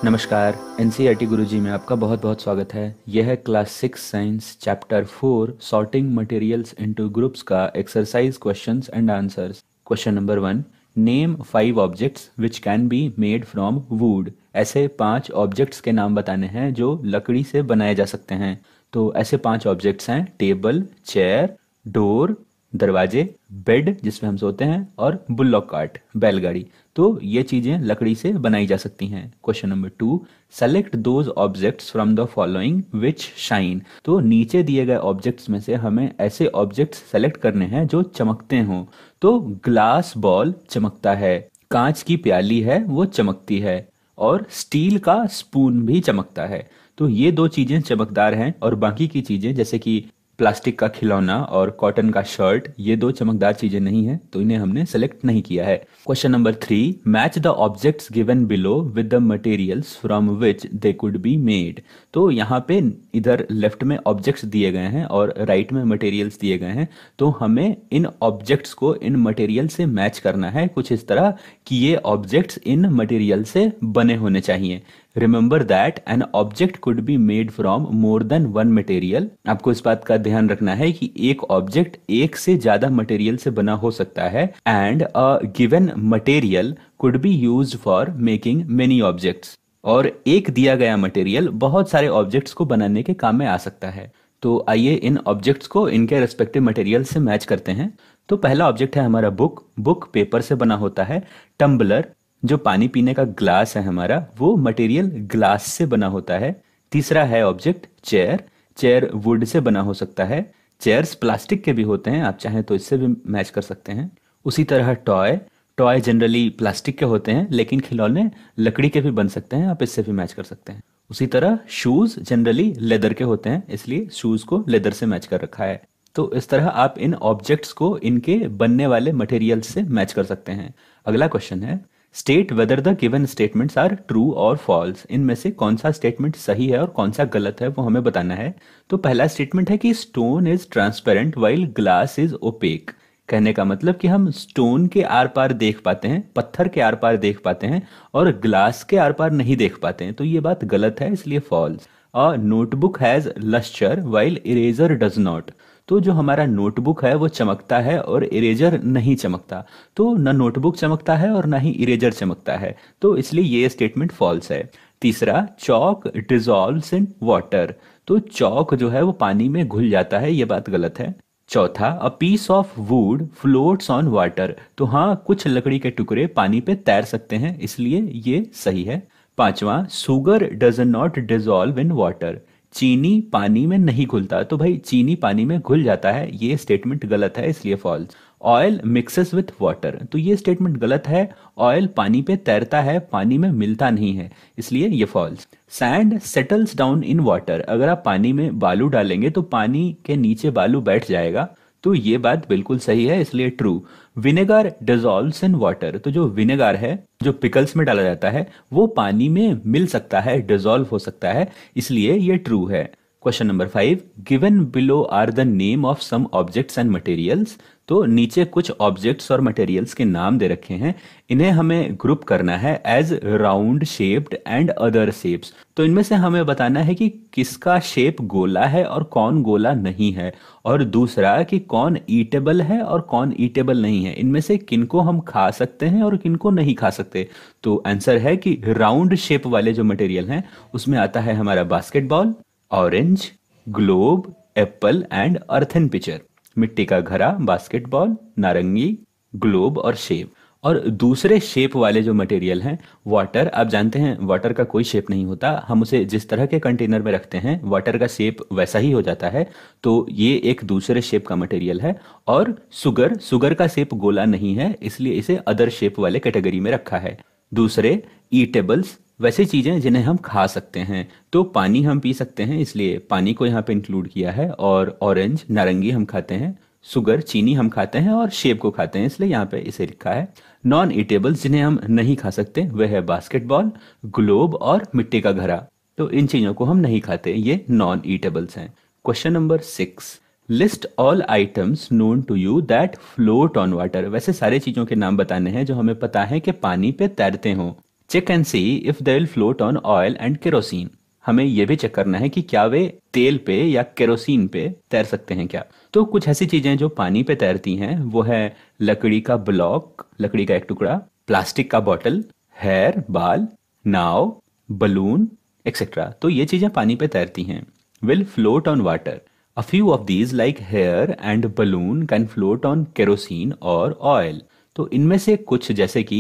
नमस्कार। एनसीईआरटी गुरुजी में आपका बहुत बहुत स्वागत है। यह है class 6 science chapter 4 sorting materials into groups का exercise questions and answers. Question number 1, name 5 objects which can be made from wood. ऐसे 5 ऑब्जेक्ट्स के नाम बताने हैं जो लकड़ी से बनाए जा सकते हैं। तो ऐसे 5 ऑब्जेक्ट्स हैं टेबल, चेयर, डोर, दरवाजे, बेड जिसमें हम सोते हैं, और बुल्लॉक कार्ट बैलगाड़ी। तो ये चीज़ें लकड़ी से बनाई जा सकती हैं। Question number 2, select those objects from the following which shine. तो नीचे दिए गए ऑब्जेक्ट्स में से हमें ऐसे ऑब्जेक्ट्स सेलेक्ट करने हैं जो चमकते हों। तो ग्लास बॉल चमकता है, कांच की प्याली है वो चमकती है, और स्टील का स्पून भी चमकता है। तो ये दो चीज़ें चमकदार हैं, और बाकी की चीज़ें जैसे कि प्लास्टिक का खिलौना और कॉटन का शर्ट, ये दो चमकदार चीजें नहीं है, तो इन्हें हमने सेलेक्ट नहीं किया है। Question number 3, match the objects given below with the materials from which they could be made. तो यहाँ पे इधर लेफ्ट में ऑब्जेक्ट्स दिए गए हैं और राइट में मटेरियल्स दिए गए हैं। तो हमें इन ऑब्जेक्ट्स को इन मटेरियल से मैच करना है कुछ इस तरह कि ये ऑब्जेक्ट्स इन मटेरियल से बने होने चाहिए। Remember that an object could be made from more than one material. आपको इस बात का ध्यान रखना है कि एक ऑब्जेक्ट एक से ज्यादा मटेरियल से बना हो सकता है, and a given material could be used for making many objects. और एक दिया गया मटेरियल बहुत सारे ऑब्जेक्ट्स को बनाने के काम में आ सकता है। तो आइए इन ऑब्जेक्ट्स को इनके रेस्पेक्टिव मटेरियल से मैच करते हैं। तो पहला ऑब्जेक्ट है हमारा बुक। बुक पेपर से बना होता है। टम्बलर, जो पानी पीने का ग्लास है हमारा, वो मटेरियल ग्लास से बना होता है। तीसरा है object chair. Chair would say बना हो सकता है। चेयर्स प्लास्टिक के भी होते हैं, आप चाहें तो इससे भी मैच कर सकते हैं। उसी तरह टॉय। टॉय जनरली प्लास्टिक के होते हैं, लेकिन खिलौने लकड़ी के भी बन सकते हैं, आप इससे भी मैच कर सकते हैं। उसी तरह शूज जनरली लेदर के होते हैं, इसलिए शूज को लेदर से मैच कर रखा है। तो इस तरह आप इन ऑब्जेक्ट्स को इनके बनने वाले मटेरियल से मैच कर सकते हैं। अगला क्वेश्चन है, state whether the given statements are true और फॉल्स। इनमें से कौन सा स्टेटमेंट सही है और कौन सा गलत है वो हमें बताना है। तो पहला स्टेटमेंट है कि stone is transparent while glass is opaque. कहने का मतलब कि हम स्टोन के आर पार देख पाते हैं, पत्थर के आर पार देख पाते हैं, और ग्लास के आर पार नहीं देख पाते हैं। तो ये बात गलत है, इसलिए false. A notebook has lustre while eraser does not. तो जो हमारा नोटबुक है वो चमकता है और इरेजर नहीं चमकता। तो न नोटबुक चमकता है और ना ही इरेजर चमकता है, तो इसलिए ये स्टेटमेंट फॉल्स है। तीसरा, चॉक डिजॉल्व्स इन वाटर। तो चॉक जो है वो पानी में घुल जाता है, ये बात गलत है। चौथा, a piece of wood floats on water. तो हाँ, कुछ लकड़ी के टुकड़े पानी पे तैर सकते हैं, इसलिए ये सही है। पांचवा, sugar does not dissolve in water. चीनी पानी में नहीं घुलता। तो भाई चीनी पानी में घुल जाता है, ये स्टेटमेंट गलत है, इसलिए false. Oil mixes with water. तो ये स्टेटमेंट गलत है। ऑयल पानी पे तैरता है, पानी में मिलता नहीं है, इसलिए ये false. Sand settles down in water. अगर आप पानी में बालू डालेंगे तो पानी के नीचे बालू बैठ जाएगा, तो ये बात बिल्कुल सही है, इसलिए true. Vinegar dissolves in water. तो जो विनेगर है, जो पिकल्स में डाला जाता है, वो पानी में मिल सकता है, डिजॉल्व हो सकता है, इसलिए ये ट्रू है। Question number 5, given below are the name of some objects and materials. तो नीचे कुछ ऑब्जेक्ट्स और मटेरियल्स के नाम दे रखे हैं, इन्हें हमें ग्रुप करना है as round shaped and other shapes. तो इनमें से हमें बताना है कि किसका शेप गोला है और कौन गोला नहीं है, और दूसरा कि कौन ईटेबल है और कौन ईटेबल नहीं है, इनमें से किनको हम खा सकते हैं और किनको नहीं खा सकते। तो आंसर है कि राउंड शेप वाले जो मटेरियल हैं उसमें आता है हमारा basketball, orange, globe, apple and earthen pitcher. मिट्टी का घड़ा, बास्केटबॉल, नारंगी, ग्लोब और शेप। और दूसरे शेप वाले जो मटेरियल हैं, वाटर, आप जानते हैं वाटर का कोई शेप नहीं होता, हम उसे जिस तरह के कंटेनर में रखते हैं वाटर का शेप वैसा ही हो जाता है, तो ये एक दूसरे शेप का मटेरियल है। और सुगर, सुगर का शेप गोला नहीं है, इसलिए इसे अदर शेप वाले कैटेगरी में रखा है। दूसरे ईटेबल्स, वैसे चीजें जिन्हें हम खा सकते हैं। तो पानी हम पी सकते हैं, इसलिए पानी को यहाँ पे इंक्लूड किया है। और ऑरेंज, नारंगी हम खाते हैं, सुगर, चीनी हम खाते हैं, और शेप को खाते हैं, इसलिए यहाँ पे इसे लिखा है। नॉन ईटेबल्स जिन्हें हम नहीं खा सकते वह है बास्केटबॉल, ग्लोब और मिट्टी का घड़ा। तो इन चीजों को हम नहीं खाते, ये नॉन ईटेबल्स हैं। Question number 6, list all items known to you that float on water. वैसे सारे चीजों के नाम बताने हैं जो हमें पता है कि पानी पे तैरते हों। Check and see if they will float on oil and kerosene. हमें यह भी चेक करना है कि क्या वे तेल पे या केरोसिन पे तैर सकते हैं क्या। तो कुछ ऐसी चीजें जो पानी पे तैरती हैं वो है लकड़ी का ब्लॉक, लकड़ी का एक टुकड़ा, प्लास्टिक का बॉटल, हेयर बाल, नाव, बलून एक्सेट्रा। तो ये चीजें पानी पे तैरती हैं। Will float on water. A few of these like hair and balloon can float on kerosene or oil। तो इनमें से कुछ जैसे कि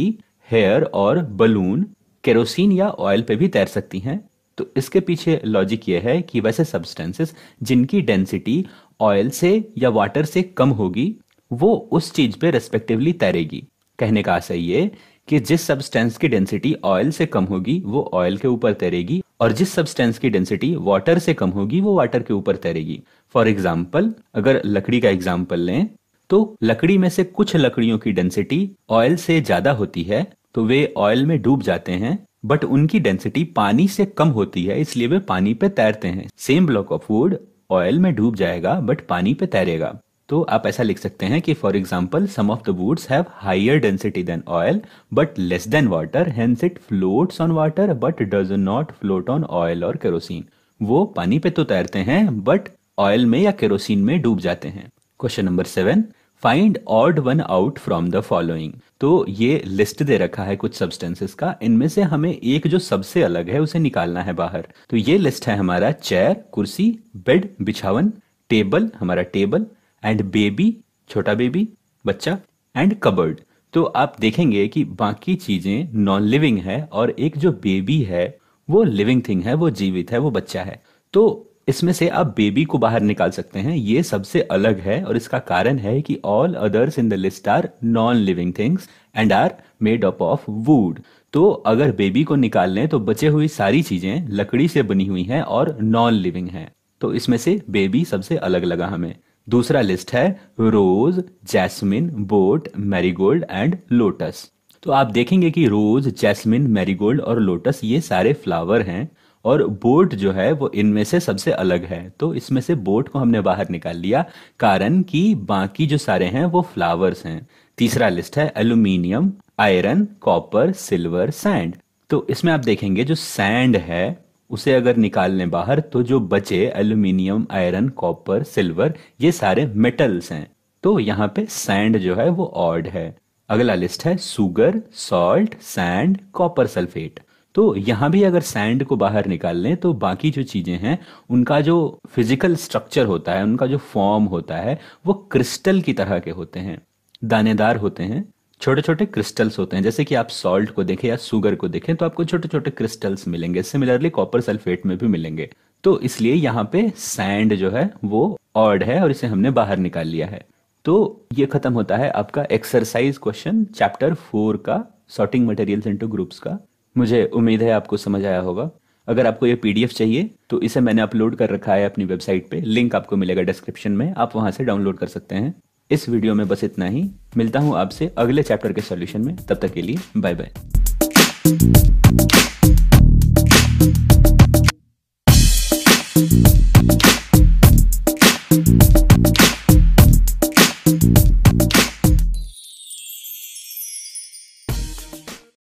हेयर और बलून केरोसिन या ऑयल पे भी तैर सकती हैं। तो इसके पीछे लॉजिक ये है कि वैसे सब्सटेंसेस जिनकी डेंसिटी ऑयल से या वाटर से कम होगी वो उस चीज पे रेस्पेक्टिवली तैरेगी। कहने का आशय ये कि जिस सब्सटेंस की डेंसिटी ऑयल से कम होगी वो ऑयल के ऊपर तैरेगी और जिस सब्सटेंस की डेंसिटी वाटर से कम होगी वो वाटर के ऊपर तैरेगी। फॉर एग्जाम्पल, अगर लकड़ी का एग्जाम्पल लें तो लकड़ी में से कुछ लकड़ियों की डेंसिटी ऑयल से ज्यादा होती है तो वे ऑयल में डूब जाते हैं, बट उनकी डेंसिटी पानी से कम होती है इसलिए वे पानी पे तैरते हैं। Same block of would oil में डूब जाएगा बट पानी पे तैरेगा। तो आप ऐसा लिख सकते हैं कि for example some of the woods have higher density than oil but less than water, hence it floats on water but does not float on oil और केरोसिन। वो पानी पे तो तैरते हैं बट ऑयल में या केरोसिन में डूब जाते हैं। Question number 7, find odd one out from the following. तो ये लिस्ट दे रखा है कुछ सब्सटेंसेस का, इनमें से हमें एक जो सबसे अलग है उसे निकालना है बाहर। तो ये लिस्ट है हमारा चेयर कुर्सी, बेड बिछावन, टेबल हमारा टेबल, एंड बेबी छोटा बेबी बच्चा, एंड कबर्ड। तो आप देखेंगे कि बाकी चीजें नॉन लिविंग है और एक जो बेबी है वो लिविंग थिंग है, वो जीवित है, वो बच्चा है। तो इसमें से आप बेबी को बाहर निकाल सकते हैं, ये सबसे अलग है और इसका कारण है कि all others in the list are non living things and are made up of wood. तो अगर बेबी को निकाल लें तो बचे हुई सारी चीजें लकड़ी से बनी हुई हैं और नॉन लिविंग हैं। तो इसमें से बेबी सबसे अलग लगा हमें। दूसरा लिस्ट है rose, jasmine, boat, marigold and lotus. तो आप देखेंगे कि रोज, जैस्मिन, मैरीगोल्ड और लोटस ये सारे फ्लावर हैं और बोट जो है वो इनमें से सबसे अलग है। तो इसमें से बोट को हमने बाहर निकाल लिया कारण कि बाकी जो सारे हैं वो फ्लावर्स हैं। तीसरा लिस्ट है aluminium, iron, copper, silver, sand. तो इसमें आप देखेंगे जो सैंड है उसे अगर निकाल लें बाहर तो जो बचे एल्यूमिनियम, आयरन, कॉपर, सिल्वर ये सारे मेटल्स हैं। तो यहाँ पे सैंड जो है वो ऑड है। अगला लिस्ट है sugar, salt, sand, copper sulphate. तो यहाँ भी अगर सैंड को बाहर निकाल लें तो बाकी जो चीजें हैं उनका जो फिजिकल स्ट्रक्चर होता है, उनका जो फॉर्म होता है वो क्रिस्टल की तरह के होते हैं, दानेदार होते हैं, छोटे छोटे क्रिस्टल्स होते हैं। जैसे कि आप सॉल्ट को देखें या सुगर को देखें तो आपको छोटे छोटे क्रिस्टल्स मिलेंगे। सिमिलरली कॉपर सल्फेट में भी मिलेंगे। तो इसलिए यहाँ पे सैंड जो है वो ऑड है और इसे हमने बाहर निकाल लिया है। तो ये खत्म होता है आपका एक्सरसाइज क्वेश्चन चैप्टर 4 का, सॉर्टिंग मटेरियल्स इनटू ग्रुप्स का। मुझे उम्मीद है आपको समझ आया होगा। अगर आपको ये पीडीएफ चाहिए तो इसे मैंने अपलोड कर रखा है अपनी वेबसाइट पे, लिंक आपको मिलेगा डिस्क्रिप्शन में, आप वहां से डाउनलोड कर सकते हैं। इस वीडियो में बस इतना ही। मिलता हूं आपसे अगले चैप्टर के सॉल्यूशन में, तब तक के लिए बाय बाय।